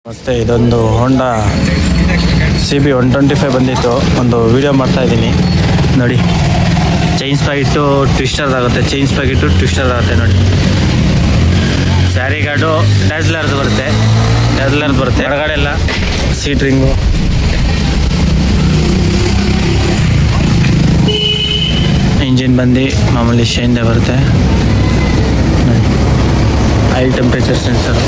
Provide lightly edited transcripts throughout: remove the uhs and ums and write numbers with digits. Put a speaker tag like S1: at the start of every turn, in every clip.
S1: ಮತ್ತು ಇದೊಂದು ಹೋಂಡಾ CB 125 ಬಂದಿತ್ತು. ಒಂದು ವಿಡಿಯೋ ಮಾಡ್ತಾಯಿದ್ದೀನಿ ನೋಡಿ. ಚೈನ್ ಸ್ಪಾಕೆಟು ಟ್ವಿಸ್ಟರ್ ಆಗುತ್ತೆ, ಚೈನ್ ಸ್ಪಾಕೆಟು ಟ್ವಿಸ್ಟರ್ ಆಗುತ್ತೆ ನೋಡಿ. ಸ್ಯಾರಿ ಗಾರ್ಡು ಡ್ಯಾಜ್ಲರ್ದು ಬರುತ್ತೆ, ಹೊರಗಡೆ ಎಲ್ಲ ಸೀಟ್ ರಿಂಗು. ಇಂಜಿನ್ ಬಂದು ಮಾಮೂಲಿ ಶೈನ್ದೇ ಬರುತ್ತೆ ನೋಡಿ. Oil temperature sensor,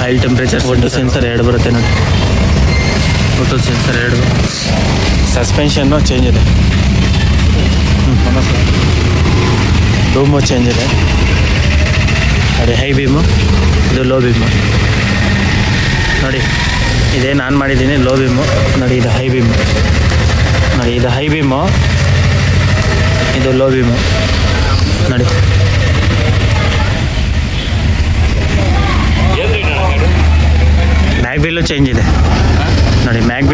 S1: oil temperature sensor 2 ಬರುತ್ತೆ ನೋಡಿ. Photo sensor 2. ಸಸ್ಪೆನ್ಷನ್ನು ಚೇಂಜ್ ಇದೆ, ರೂಮು ಚೇಂಜ್ ಇದೆ ನೋಡಿ. ಹೈ ಬೀಮು, ಇದು ಲೋ ಬೀಮು ನೋಡಿ. ಇದೇ ನಾನು ಮಾಡಿದ್ದೀನಿ ಲೋ ಬೀಮು ನೋಡಿ. ಇದು ಹೈ ಬೀಮು ನೋಡಿ, ಇದು ಹೈ ಬೀಮು, ಇದು ಲೋ ಬೀಮು ನೋಡಿ. ಮ್ಯಾಗ್ ಬಿಲ್ಲು ಚೇಂಜ್ ಇದೆ ನೋಡಿ. ಮ್ಯಾಗ್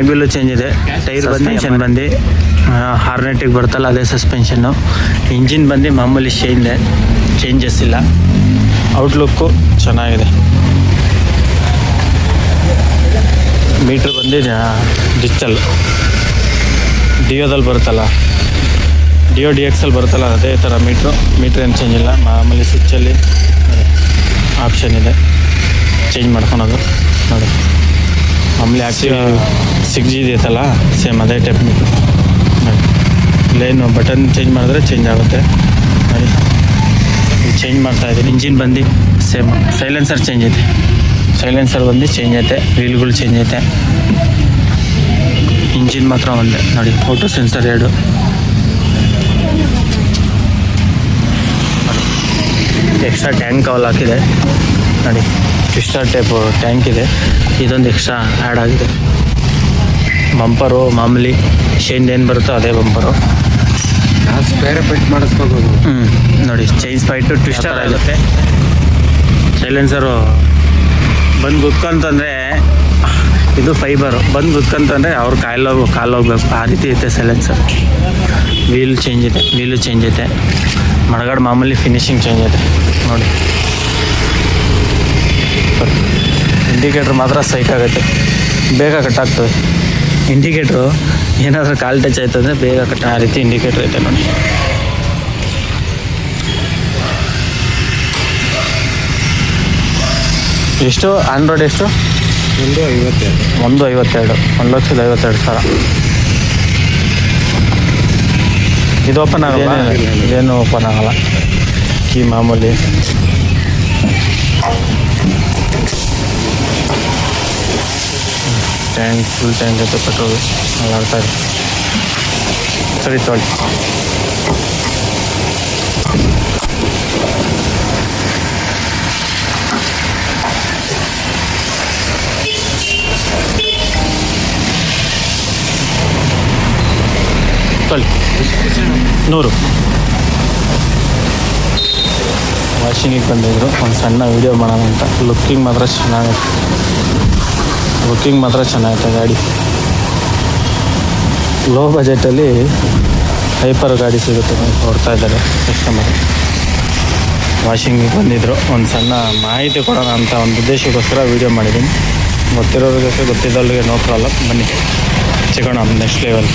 S1: ಬಿಲ್ಲು ಚೇಂಜ್ ಇದೆ. ಟೈರ್ ಸಸ್ಪೆನ್ಷನ್ ಬಂದು ಹಾರ್ನೆಟಿಗೆ ಬರುತ್ತಲ್ಲ ಅದೇ ಸಸ್ಪೆನ್ಷನ್ನು. ಇಂಜಿನ್ ಬಂದು ಮಾಮೂಲಿ ಶೈನ್ದೆ, ಚೇಂಜಸ್ ಇಲ್ಲ. ಔಟ್ಲುಕ್ಕು ಚೆನ್ನಾಗಿದೆ. ಮೀಟ್ರ್ ಬಂದು ಡಿಜಿಟಲ್ ಡಿಯೋದಲ್ಲಿ ಬರುತ್ತಲ್ಲ, ಡಿಯೋ DXL ಬರುತ್ತಲ್ಲ ಅದೇ ಥರ ಮೀಟ್ರ್ ಏನು ಚೇಂಜ್ ಇಲ್ಲ. ಮಾಮೂಲಿ ಸ್ವಿಚ್ಚಲ್ಲಿ ಆಪ್ಷನ್ ಇದೆ ಚೇಂಜ್ ಮಾಡ್ಕೊಳೋದು ನೋಡಿ. ಮಾಮೂಲಿ ಆಕ್ಟಿವ್ 6G ಇದೆಯಲ್ಲ ಸೇಮ್ ಅದೇ ಟೈಪ್ ಮೀಟ್ರ್ ನೋಡಿ. ಇಲ್ಲೇನು ಬಟನ್ ಚೇಂಜ್ ಮಾಡಿದ್ರೆ ಚೇಂಜ್ ಆಗುತ್ತೆ ನೋಡಿ. ಚೇಂಜ್ ಮಾಡ್ತಾಯಿದ್ದೀನಿ. ಇಂಜಿನ್ ಬಂದು ಸೇಮ್. ಸೈಲೆನ್ಸರ್ ಚೇಂಜ್ ಐತೆ, ಸೈಲೆನ್ಸರ್ ಬಂದು ಚೇಂಜ್ ಐತೆ, ವೀಲ್ಗಳು ಚೇಂಜ್ ಐತೆ. ಇಂಜಿನ್ ಮಾತ್ರ ಒಂದೇ ನೋಡಿ. ಫೋಟೋ ಸೆನ್ಸರ್ 2 ಎಕ್ಸ್ಟ್ರಾ ಟ್ಯಾಂಕ್ ಕವಲ್ ಹಾಕಿದೆ ನೋಡಿ. ಟ್ವಿಸ್ಟರ್ ಟೈಪು ಟ್ಯಾಂಕ್ ಇದೆ, ಇದೊಂದು ಎಕ್ಸ್ಟ್ರಾ ಆ್ಯಡ್ ಆಗಿದೆ. ಬಂಪರು ಮಾಮೂಲಿ ಶೈನ್ ಏನು ಬರುತ್ತೋ ಅದೇ ಬಂಪರು.
S2: ಬೇರೆ ಪೆಟ್ ಮಾಡಿಸ್ಕೋಬೋದು
S1: ನೋಡಿ. ಚೈನ್ ಸ್ಪಾಕೆಟು ಟ್ವಿಸ್ಟರ್ ಆಗುತ್ತೆ. ಸೈಲೆನ್ಸರು ಬಂದು ಗುತ್ಕೊಂತಂದರೆ ಇದು ಫೈಬರು, ಬಂದು ಗುತ್ಕೊಂತಂದರೆ ಅವ್ರು ಕಾಲು ಹೋಗ್ಬೇಕು ಆ ರೀತಿ ಐತೆ ಸೈಲೆನ್ಸರ್. ವೀಲು ಚೇಂಜ್ ಐತೆ. ಮಡಗಾಡು ಮಾಮೂಲಿ ಫಿನಿಶಿಂಗ್ ಚೇಂಜ್ ಐತೆ ನೋಡಿ. ಇಂಡಿಕೇಟ್ರ್ ಮಾತ್ರ ಸೈಕ್ ಆಗುತ್ತೆ, ಬೇಗ ಕಟ್ಟಾಗ್ತದೆ. ಇಂಡಿಕೇಟ್ರು ಏನಾದರೂ ಕಾಲು ಟಚ್ ಆಯ್ತು ಅಂದರೆ ಬೇಗ ಕಟ್ಟ, ಆ ರೀತಿ ಇಂಡಿಕೇಟ್ರ್ ಐತೆ ನೋಡಿ. ಎಷ್ಟು ಆಂಡ್ರಾಯ್ಡ್ ಎಷ್ಟು? 152 1,52,000. ಇದು ಓಪನ್ ಆಗಲ್ಲ, ಇದೇನು ಓಪನ್ ಆಗಲ್ಲ. ಕೀ ಮಾಮೂಲಿ. ಟ್ಯಾಂಕ್ ಫುಲ್ ಟ್ಯಾಂಕ್ ಐತೆ ಪೆಟ್ರೋಲ್ ಆಡ್ತಾ ಇದೆ. ಸರಿ ತೊಗೊಳ್ಳಿ. ತೊಗೊಳ್ಳಿ 100. ವಾಷಿಂಗಿಗೆ ಬಂದಿದ್ರು, ಒಂದು ಸಣ್ಣ ವೀಡಿಯೋ ಮಾಡೋಣ ಅಂತ. ಲುಕ್ಕಿಂಗ್ ಮಾತ್ರ ಚೆನ್ನಾಗೈತೆ ಗಾಡಿ. ಲೋ ಬಜೆಟಲ್ಲಿ ಹೈಪರ್ ಗಾಡಿ ಸಿಗುತ್ತೆ ಹೊಡ್ತಾ ಇದ್ದಾರೆ ಕಸ್ಟಮರ್. ವಾಷಿಂಗಿಗೆ ಬಂದಿದ್ದರು, ಒಂದು ಸಣ್ಣ ಮಾಹಿತಿ ಕೊಡೋಣ ಅಂತ ಒಂದು ಉದ್ದೇಶಕ್ಕೋಸ್ಕರ ವೀಡಿಯೋ ಮಾಡಿದ್ದೀನಿ. ಗೊತ್ತಿರೋರಿಗೆ ಗೊತ್ತಿದ್ದವ್ರಿಗೆ ನೋ ಪ್ರಾಬ್ಲಮ್, ಬನ್ನಿ ಸಿಗೋಣ ನೆಕ್ಸ್ಟ್ ಲೆವೆಲ್.